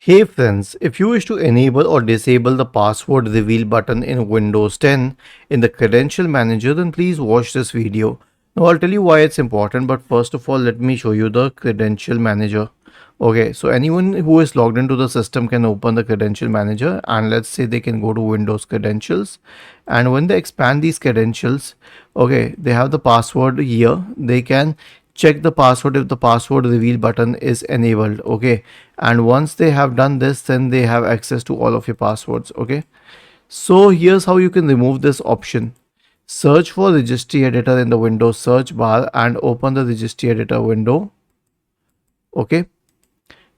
Hey friends, if you wish to enable or disable the password reveal button in Windows 10 in the credential manager, then please watch this video. Now I'll tell you why it's important, but first of all let me show you the credential manager. Okay, so anyone who is logged into the system can open the credential manager, and let's say they can go to Windows credentials, and when they expand these credentials, okay, they have the password here. They can check the password if the password reveal button is enabled. Okay, and once they have done this, then they have access to all of your passwords. Okay, so here's how you can remove this option. Search for registry editor in the Windows search bar and open the registry editor window. Okay,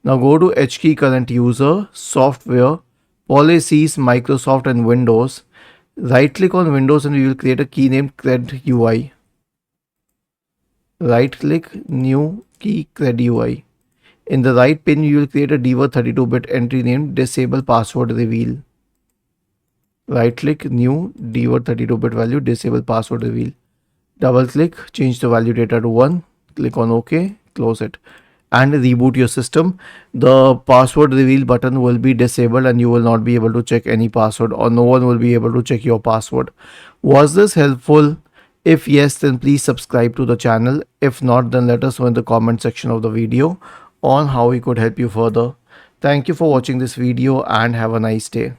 now go to HKey current user, software, policies, Microsoft and Windows. Right click on Windows and we will create a key named Cred UI. Right click, new key, Cred UI. In the right pane, you will create a DWORD 32-bit entry named disable password reveal. Right click, new DWORD 32-bit value, disable password reveal. Double click, change the value data to 1. Click on OK, close it, and reboot your system. The password reveal button will be disabled and you will not be able to check any password, or no one will be able to check your password. Was this helpful? If yes, then please subscribe to the channel. If not, then let us know in the comment section of the video on how we could help you further. Thank you for watching this video and have a nice day.